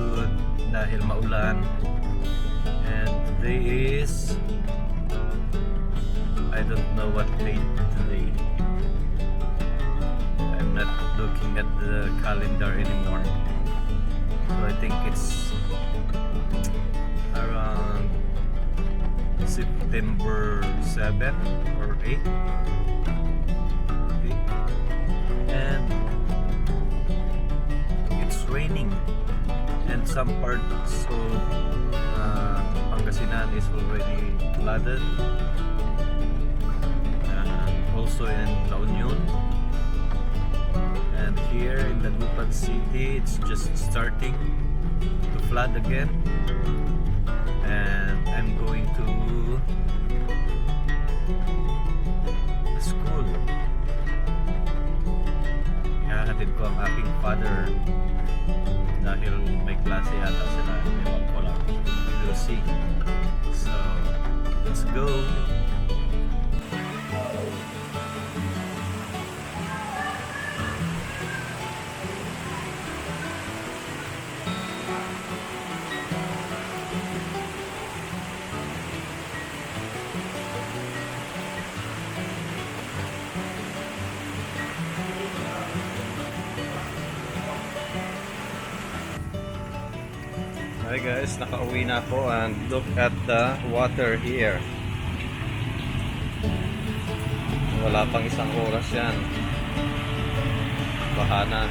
good dahil maulan. And today is, I don't know what date today. I'm not looking at the calendar anymore. So I think it's around September 7 or 8. Okay. And it's raining. And some parts of Pangasinan is already flooded. Also in La Union. And here in Dagupan City, it's just starting to flood again. And I'm going to the school. Ihahatid ko ang aking father dahil may klase yata sila. Ewan ko lang. We'll see. So, let's go. Hi guys, nakauwi na ako and look at the water here. Wala pang isang oras yan. Baha na.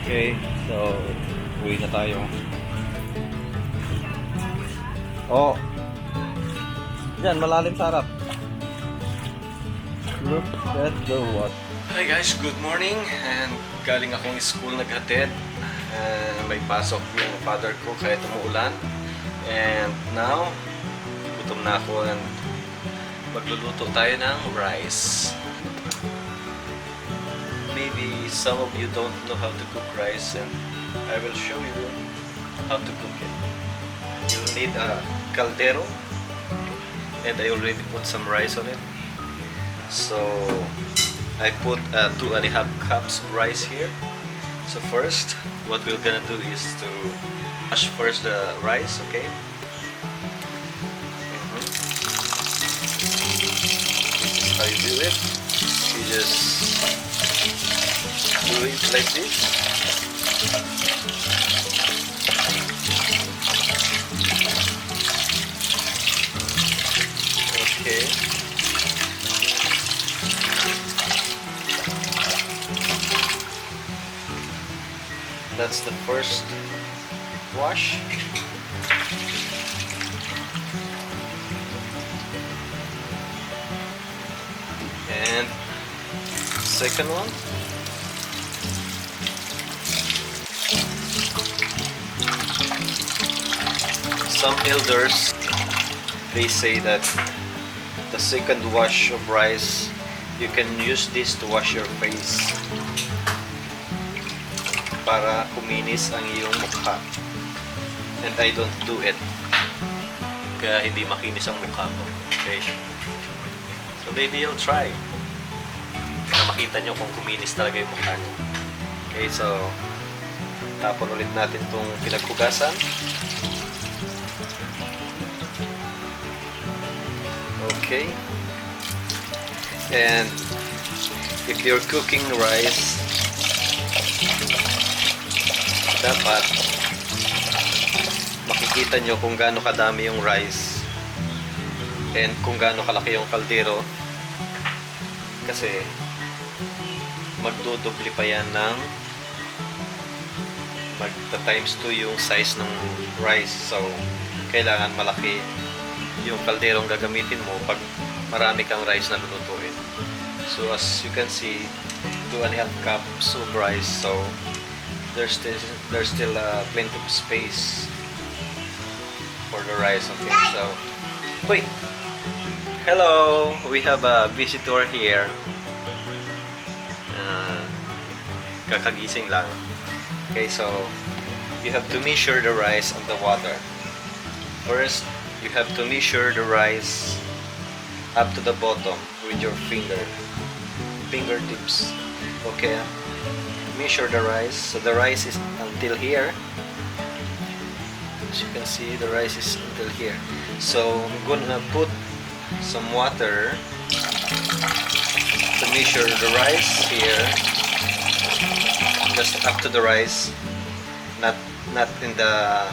Okay, so uwi na tayo. Oh! Diyan, malalim sa harap. Look at the water. Hi guys, good morning. And galing akong school naghatid. May pasok yung father ko kahit umuulan. And now, gutom na ako and magluluto tayo ng rice. Maybe some of you don't know how to cook rice and I will show you how to cook it. You'll need a caldero and I already put some rice on it. So, I put 2.5 cups of rice here. So first, what we're gonna do is to wash first the rice, okay? This is how you do it. You just do it like this. Okay. That's the first wash. And second one. Some elders, they say that the second wash of rice, you can use this to wash your face para kuminis ang iyong mukha. And I don't do it. Kaya hindi makinis ang mukha ko. Okay? So maybe you'll try. Para makita nyo kung kuminis talaga yung mukha nyo. Okay, so tapon ulit natin itong pinaghugasan. Okay. And if you're cooking rice, dapat makikita nyo kung gaano kadami yung rice and kung gaano kalaki yung kaldero kasi magdodobli pa yan ng magta times 2 yung size ng rice, so kailangan malaki yung kalderong gagamitin mo pag marami kang rice na lulutuin. So as you can see, 2.5 cups of rice, so there's still plenty of space for the rice. Okay, so wait. Hello, we have a visitor here. Kakagising lang. Okay, so you have to measure the rice and the water. First, you have to measure the rice up to the bottom with your fingertips. Okay. measure the rice. So the rice is until here. As you can see, the rice is until here. So I'm gonna put some water to measure the rice here, just up to the rice, not in the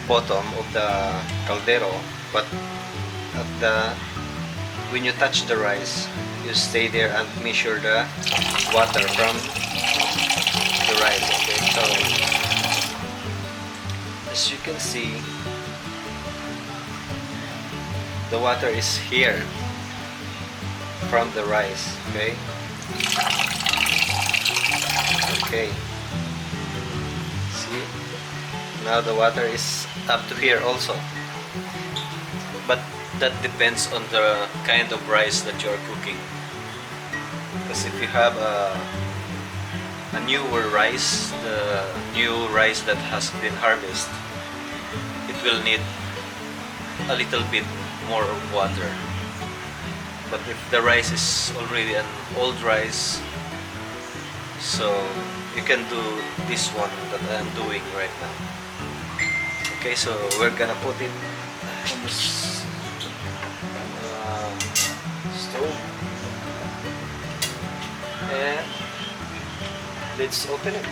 bottom of the caldero, but at the when you touch the rice, you stay there and measure the water from the rice. Okay, so as you can see, the water is here from the rice. Okay, okay, see, now the water is up to here also, but that depends on the kind of rice that you are cooking. Because if you have a newer rice, the new rice that has been harvested, it will need a little bit more of water. But if the rice is already an old rice, so you can do this one that I'm doing right now. Okay, so we're gonna put it on the stove, and let's open it.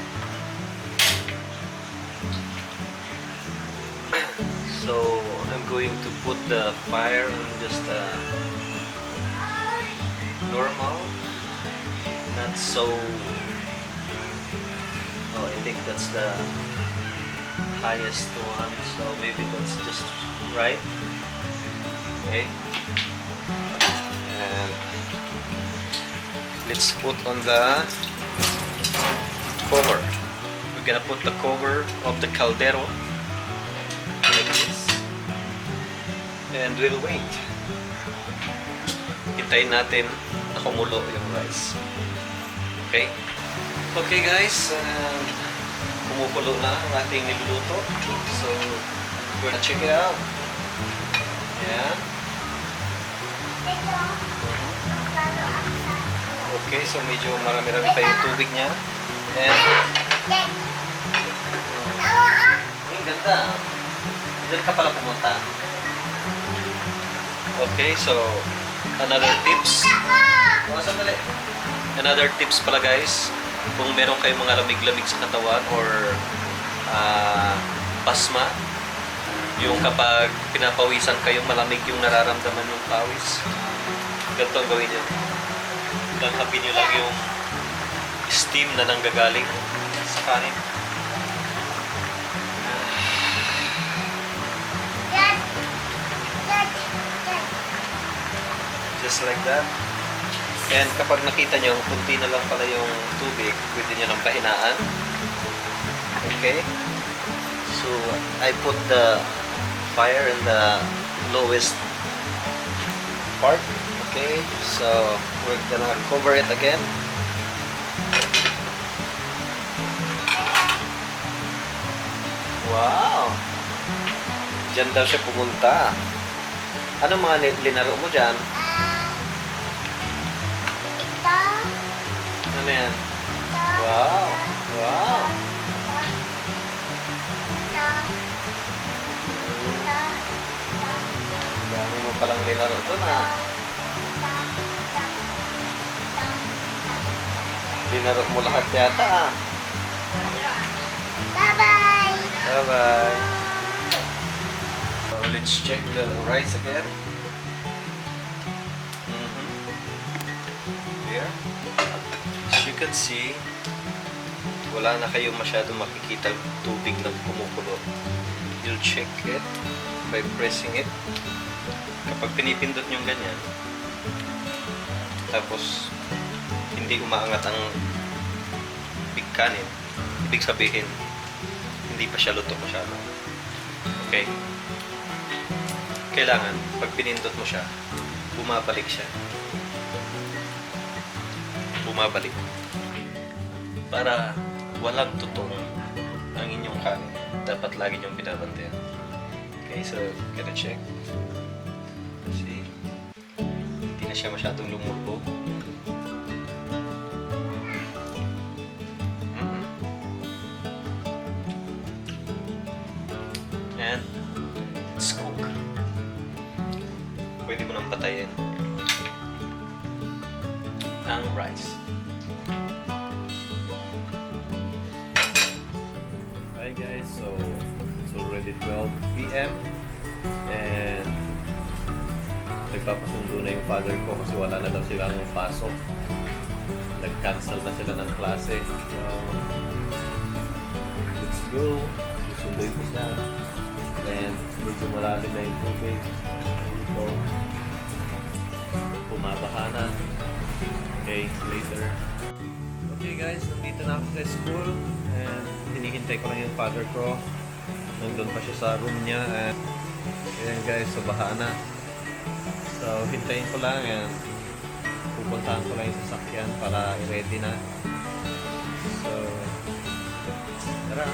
So I'm going to put the fire on just normal, not so. Oh, I think that's the highest one, so maybe that's just right. Okay, and let's put on the cover. We're gonna put the cover of the caldero like this, and we'll wait. Hintayin natin na kumulo yung rice. Okay? Okay guys, kumukulo na ang ating niluluto. So, we're gonna check it out. Ayan. Okay, so medyo marami-rami pa yung tubig niya. And, ang ganda. Diyan ka pala pumunta. Okay, so, another tips. Sandali. Another tips pala guys, kung meron kayong mga lamig-lamig sa katawan or pasma, yung kapag pinapawisan kayo, malamig yung nararamdaman yung pawis, ganito ang gawin nyo. Langkapin nyo lang yung steam na nanggagaling sa kanin. Just like that. And kapag nakita nyo, kunti na lang pala yung tubig, pwede nyo nang pahinaan. Okay? So, I put the fire in the lowest part. Okay? So, we're gonna cover it again. Wow! Diyan daw siya pumunta. Ano mga linaro mo dyan? Ano yan? Wow! Wow! Dami mo palang linaro doon ha. Linaro mo lahat yata ah. Bye-bye! Bye-bye! So let's check the rice again. Here. As you can see, wala na kayo masyadong makikita tubig na kumukulo. You'll check it by pressing it. Kapag pinipindot nyo ganyan, tapos hindi umaangat ang kanin, ibig sabihin hindi pa siya luto masyado. Okay? Kailangan, pag pinindot mo siya, bumabalik siya. Bumabalik. Para walang tutong ang inyong kanin. Dapat lagi niyong binabantayan. Okay, so, gotta check. See? Hindi na siya masyadong lumulbog. and let's cook. Pwede mo nang patayin ang rice. Hi guys, so it's already 12 p.m. and nagpapasundo na yung father ko kasi wala na daw silang pasok. Nag-cancel na sila ng klase. So, let's go. Susunduin ko siya. And medyo malalim na yung tubig. So, pumabaha na. Okay, later. Okay guys, nandito na ako sa school. And hinihintay ko lang yung father ko. Nandun pa siya sa room niya. And ayan guys, so baha na. So, hintayin ko lang and pupuntahan ko lang yung sasakyan para ready na. So, tara!